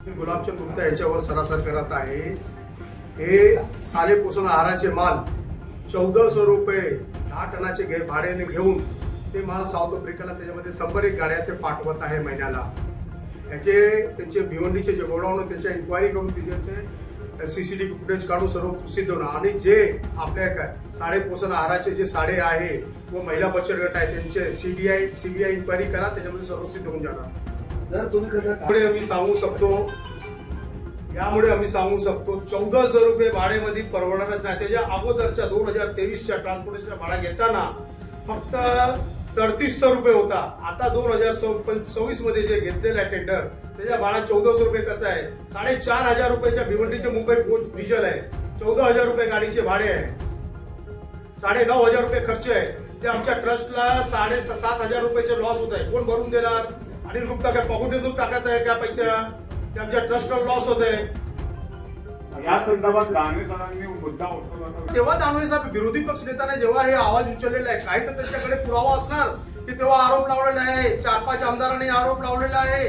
गुलाबचंद गुप्ता याच्यावर सरासर करत आहे। हे साले पोषण आहाराचे माल 1400 रुपये 10 टनाचे भाड्याने घेऊन ते माल साऊथ आफ्रिकेला त्याच्यामध्ये 100 गाड्या ते पाठवत आहे महिन्याला। याचे त्यांचे भिवंडीचे जे गोडाऊन त्याच्या इन्क्वायरी करून त्याचे सीसीटीव्ही फुटेज काढून सर्व प्रसिद्ध होणार आणि जे आपल्या साडे पोषण आहाराचे जे साडे आहे व महिला बचत गट आहे त्यांचे सीबीआय इन्क्वायरी करा, त्याच्यामध्ये सर्व सिद्ध होऊन जाणार। सर तुम्ही कसं यामुळे आम्ही सांगू शकतो 1400 रुपये भाड्यामध्ये परवडणारच नाही। त्याच्या अगोदरच्या 2023च्या ट्रान्सपोर्टेशनचा भाडा घेताना फक्त 3300 रुपये होता। आता 2026 मध्ये जे घेतलेलं आहे टेंडर त्याच्या भाडा 1400 रुपये कसं आहे। 4500 रुपयाच्या भिवंडीचे मुंबई पोस्ट डिझेल आहे, 14000 रुपये गाडीचे भाडे आहे, 9500 रुपये खर्च आहे। ते आमच्या ट्रस्टला 7500 रुपयाचे लॉस होत आहे। कोण भरून देणार? अनिल गुप्ता काय पॉकेटमधून टाकत आहे का पैसा? ते आमच्या ट्रस्टला लॉस होत आहे। या संदर्भात दानवे सरांनी मुद्दा उठवला तेव्हा दानवे साहेब विरोधी पक्ष नेत्याने जेव्हा हे आवाज उचललेला आहे, काही तर त्यांच्याकडे पुरावा असणार की तेव्हा आरोप लावलेला आहे। 4-5 आमदारांनी आरोप लावलेला आहे।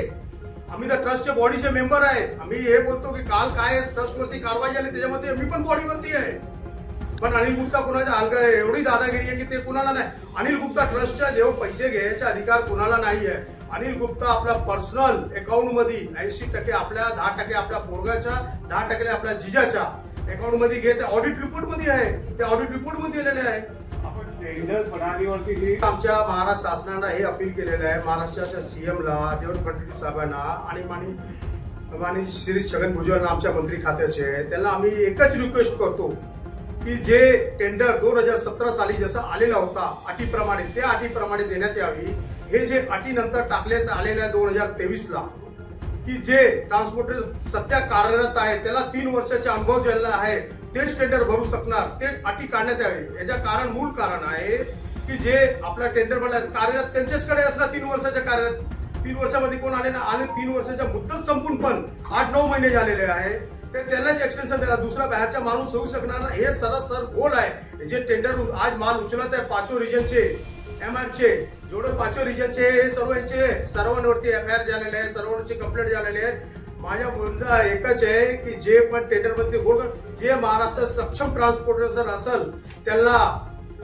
आम्ही तर ट्रस्टचे बॉडीचे मेंबर आहे। आम्ही हे बोलतो की काल काय ट्रस्टवरती कारवाई झाली त्याच्यामध्ये मी पण बॉडीवरती आहे। पण अनिल गुप्ता कुणाच्या हलका एवढी दादागिरी आहे की ते कुणाला नाही। अनिल गुप्ता ट्रस्टच्या जेव्हा पैसे घ्यायचा अधिकार कुणाला नाही आहे। अनिल गुप्ता आपल्या पर्सनल अकाउंट मध्ये 80% आपल्या 10% आपल्या पोरगाच्या 10% आपल्या जिजाच्या अकाउंट मध्ये घेते। ऑडिट रिपोर्ट मध्ये आहे, ते ऑडिट रिपोर्ट मध्ये दिलेले आहे। आपण टेंडर प्रणालीवरती ही आमच्या महाराष्ट्र शासनानं हे अपील केलेलं आहे महाराष्ट्राच्या सीएमला, देवेंद्र फडणवीस साहेबांना आणि माननीय श्री छगन भुजबळ आमच्या मंत्री खात्याचे, त्यांना आम्ही एकच रिक्वेस्ट करतो की जे टेंडर 2017 साली जसं आलेला होता अटीप्रमाणे त्या अटीप्रमाणे देण्यात यावी। हे जे अटीनंतर टाकण्यात आलेल्या 2023 ला की जे ट्रान्सपोर्टर सध्या कार्यरत आहे त्याला 3 वर्षाचा अनुभव ज्याला आहे तेच टेंडर भरू शकणार, ते अटी काढण्यात यावे। याच्या मूळ कारण आहे की जे आपला टेंडर भरला कार्यरत त्यांच्याचकडे असणार 3 वर्षाच्या कार्यरत। 3 वर्षामध्ये कोण आले ना, आणि 3 वर्षाच्या मुदत संपून पण 8-9 महिने झालेले आहे, ते त्यालाच एक्सटेन्शन दिला। दुसरा बाहेरचा माणूस होऊ शकणार नाही, हे सर गोल आहे। जे टेंडर आज माल उचलत आहे 5 रिजनचे एमआरचे जेवढे 5 रिजनचे हे सर्वांवरती एफआयआर झालेले आहे, सर्वांची कंप्लेंट झालेली आहे। माझ्या मुद्दा एकच आहे की जे पण टेंडर मध्ये जे महाराष्ट्र सक्षम ट्रान्सपोर्टर असेल त्यांना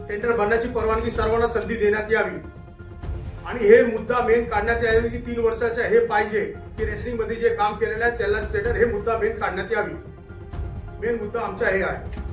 टेंडर भरण्याची परवानगी सर्वांना संधी देण्यात यावी आणि हे मुद्दा मेन काढण्यात यावी की 3 वर्षाचे हे पाहिजे की रेसलिंग मध्ये जे काम केलेलं आहे त्याला टेंडर, हे मुद्दा मेन काढण्यात यावी। मेन मुद्दा आमचा हे आहे।